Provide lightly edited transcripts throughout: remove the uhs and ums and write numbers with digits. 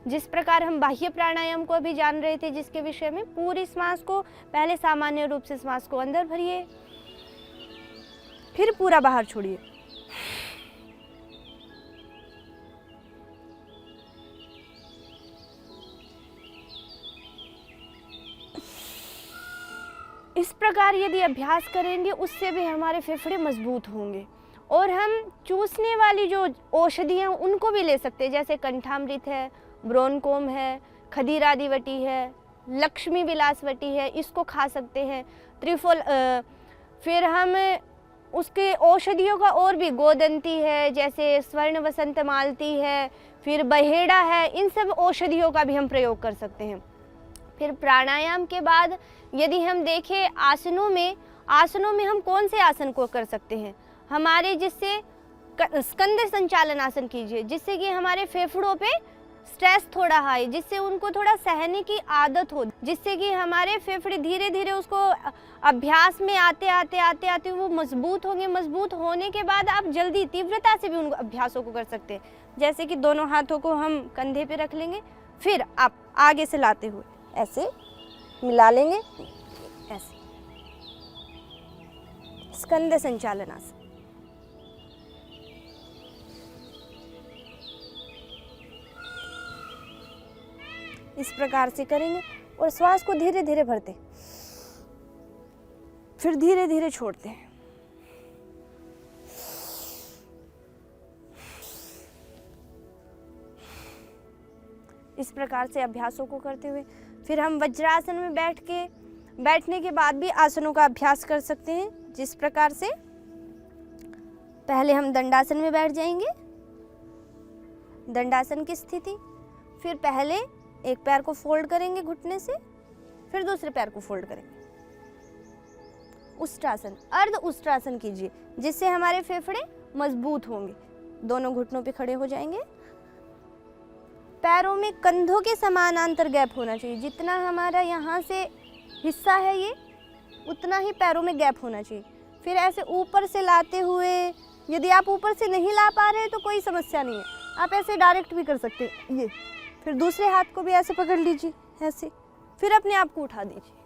जिस प्रकार हम बाह्य प्राणायाम को अभी जान रहे थे, जिसके विषय में पूरी श्वास को पहले सामान्य रूप से श्वास को अंदर भरिए, फिर पूरा बाहर छोड़िए। इस प्रकार यदि अभ्यास करेंगे उससे भी हमारे फेफड़े मजबूत होंगे और हम चूसने वाली जो औषधियाँ उनको भी ले सकते हैं, जैसे कंठामृत है, ब्रोनकोम है, खदीरादिवटी है, लक्ष्मी विलासवटी है, इसको खा सकते हैं। त्रिफल फिर हम उसके औषधियों का और भी गोदंती है, जैसे स्वर्ण वसंत मालती है, फिर बहेड़ा है, इन सब औषधियों का भी हम प्रयोग कर सकते हैं। फिर प्राणायाम के बाद यदि हम देखें आसनों में हम कौन से आसन को कर सकते हैं, हमारे जिससे स्कंद संचालन आसन कीजिए, जिससे कि हमारे फेफड़ों पे स्ट्रेस थोड़ा हाई, जिससे उनको थोड़ा सहने की आदत हो, जिससे कि हमारे फेफड़े धीरे धीरे उसको अभ्यास में आते आते वो मजबूत होंगे। मजबूत होने के बाद आप जल्दी तीव्रता से भी उन अभ्यासों को कर सकते हैं। जैसे कि दोनों हाथों को हम कंधे पे रख लेंगे, फिर आप आगे से लाते हुए ऐसे मिला लेंगे, ऐसे स्कंद संचालन आसन। इस प्रकार से करेंगे और श्वास को धीरे धीरे भरते, फिर धीरे धीरे छोड़ते हैं। इस प्रकार से अभ्यासों को करते हुए फिर हम वज्रासन में बैठने के बाद भी आसनों का अभ्यास कर सकते हैं। जिस प्रकार से पहले हम दंडासन में बैठ जाएंगे, दंडासन की स्थिति, फिर पहले एक पैर को फोल्ड करेंगे घुटने से, फिर दूसरे पैर को फोल्ड करेंगे। उष्ट्रासन, अर्ध उष्ट्रासन कीजिए, जिससे हमारे फेफड़े मजबूत होंगे। दोनों घुटनों पे खड़े हो जाएंगे। पैरों में कंधों के समानांतर गैप होना चाहिए। जितना हमारा यहाँ से हिस्सा है ये, उतना ही पैरों में गैप होना चाहिए। फिर ऐसे ऊपर से लाते हुए, यदि आप ऊपर से नहीं ला पा रहे तो कोई समस्या नहीं है, आप ऐसे डायरेक्ट भी कर सकते हैं। ये फिर दूसरे हाथ को भी ऐसे पकड़ लीजिए, ऐसे, फिर अपने आप को उठा दीजिए।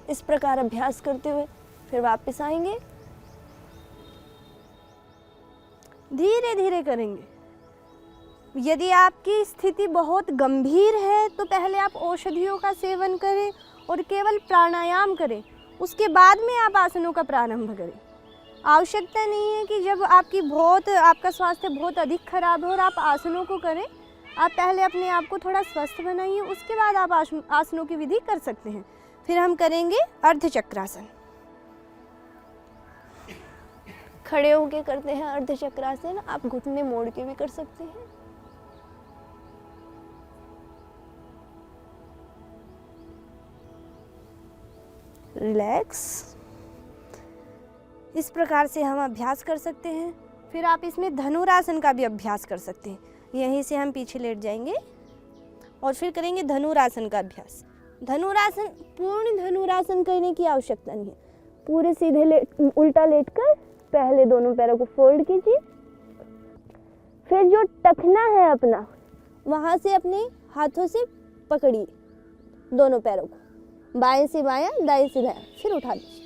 इस प्रकार अभ्यास करते हुए फिर वापस आएंगे, धीरे धीरे करेंगे। यदि आपकी स्थिति बहुत गंभीर है तो पहले आप औषधियों का सेवन करें और केवल प्राणायाम करें, उसके बाद में आप आसनों का प्रारंभ करें। आवश्यकता नहीं है कि जब आपका स्वास्थ्य बहुत अधिक खराब हो और आप आसनों को करें। आप पहले अपने आप को थोड़ा स्वस्थ बनाइए, उसके बाद आप आसनों की विधि कर सकते हैं। फिर हम करेंगे अर्धचक्रासन। खड़े होके करते हैं अर्धचक्रासन, आप घुटने मोड़ के भी कर सकते हैं। रिलैक्स। इस प्रकार से हम अभ्यास कर सकते हैं। फिर आप इसमें धनुरासन का भी अभ्यास कर सकते हैं। यहीं से हम पीछे लेट जाएंगे और फिर करेंगे धनुरासन का अभ्यास। धनुरासन, पूर्ण धनुरासन करने की आवश्यकता नहीं है। पूरे सीधे उल्टा लेटकर पहले दोनों पैरों को फोल्ड कीजिए, फिर जो टखना है अपना, वहां से अपने हाथों से पकड़िए दोनों पैरों को, बाएं से बायां, दाएं से दायां, फिर उठा दीजिए।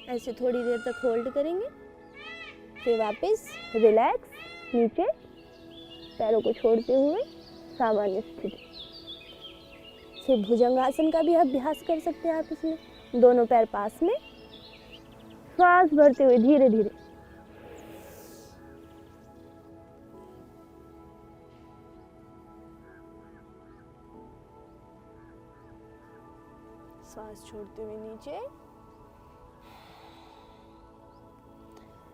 ऐसे थोड़ी देर तक होल्ड करेंगे, फिर वापस रिलैक्स, नीचे पैरों को छोड़ते हुए सामान्य स्थिति। फिर भुजंगासन का भी अभ्यास कर सकते हैं आप इसमें। दोनों पैर पास में, श्वास भरते हुए धीरे धीरे। श्वास छोड़ते हुए नीचे।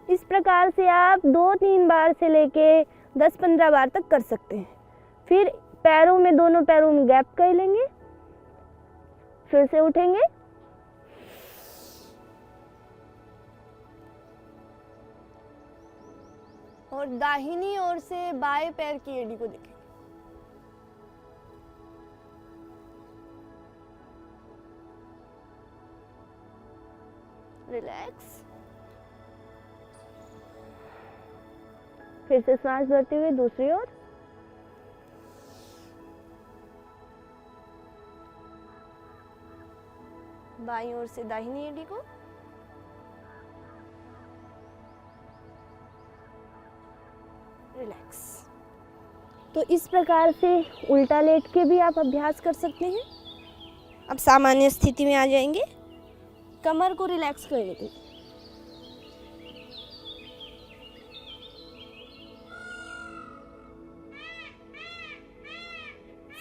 इस प्रकार से आप 2-3 बार से लेके 10-15 बार तक कर सकते हैं। फिर पैरों में, दोनों पैरों में गैप कर लेंगे, फिर से उठेंगे, और दाहिनी ओर से बाएं पैर की एड़ी को देखें। रिलैक्स। फिर से सांस भरते हुए दूसरी ओर। बाईं ओर से दाहिनी एड़ी को। रिलैक्स। तो इस प्रकार से उल्टा लेट के भी आप अभ्यास कर सकते हैं। अब सामान्य स्थिति में आ जाएंगे। कमर को रिलैक्स कर लेते।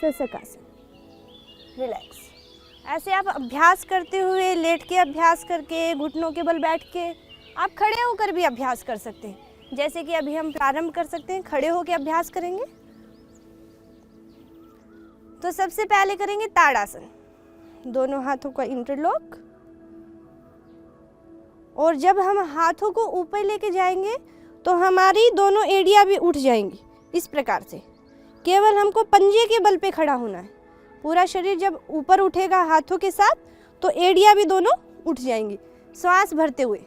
शीर्षकासन। रिलैक्स। ऐसे आप अभ्यास करते हुए, लेट के अभ्यास करके, घुटनों के बल बैठ के, आप खड़े होकर भी अभ्यास कर सकते हैं। जैसे कि अभी हम प्रारंभ कर सकते हैं, खड़े होकर अभ्यास करेंगे। तो सबसे पहले करेंगे ताड़ासन। दोनों हाथों का इंटरलॉक, और जब हम हाथों को ऊपर लेके जाएंगे तो हमारी दोनों एड़ियां भी उठ जाएंगी। इस प्रकार से केवल हमको पंजे के बल पे खड़ा होना है। पूरा शरीर जब ऊपर उठेगा हाथों के साथ तो एड़ियां भी दोनों उठ जाएंगी। श्वास भरते हुए।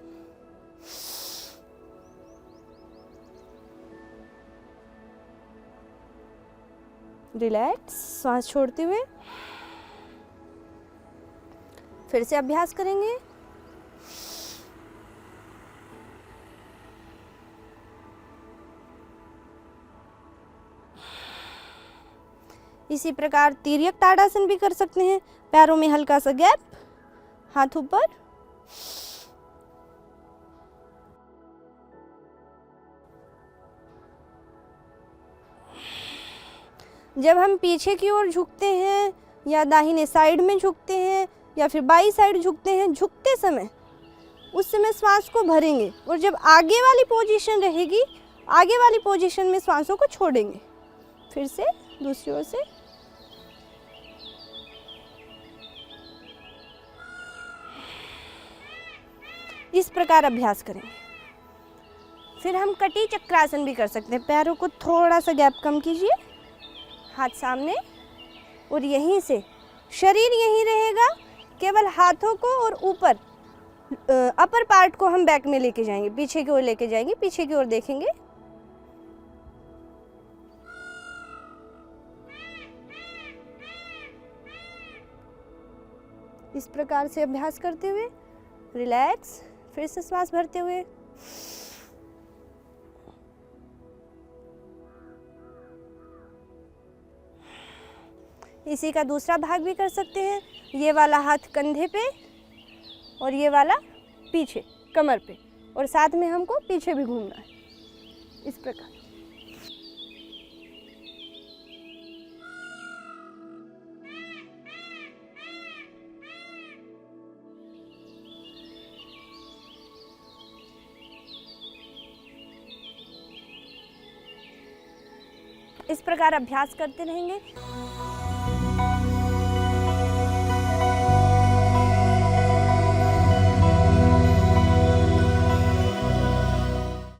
रिलैक्स। श्वास छोड़ते हुए फिर से अभ्यास करेंगे। इसी प्रकार तिर्यक ताड़ासन भी कर सकते हैं। पैरों में हल्का सा गैप, हाथ ऊपर। जब हम पीछे की ओर झुकते हैं या दाहिने साइड में झुकते हैं या फिर बाई साइड झुकते हैं, झुकते समय उस समय श्वास को भरेंगे, और जब आगे वाली पोजीशन रहेगी, आगे वाली पोजीशन में श्वासों को छोड़ेंगे। फिर से दूसरी ओर से। इस प्रकार अभ्यास करेंगे। फिर हम कटी चक्रासन भी कर सकते हैं। पैरों को थोड़ा सा गैप कम कीजिए, हाथ सामने, और यहीं से शरीर यहीं रहेगा। केवल हाथों को और ऊपर अपर पार्ट को हम बैक में लेके जाएंगे, पीछे की ओर लेके जाएंगे, पीछे की ओर देखेंगे। इस प्रकार से अभ्यास करते हुए रिलैक्स। फिर से श्वास भरते हुए। इसी का दूसरा भाग भी कर सकते हैं। ये वाला हाथ कंधे पे और ये वाला पीछे कमर पे, और साथ में हमको पीछे भी घूमना है। इस प्रकार। इस प्रकार अभ्यास करते रहेंगे।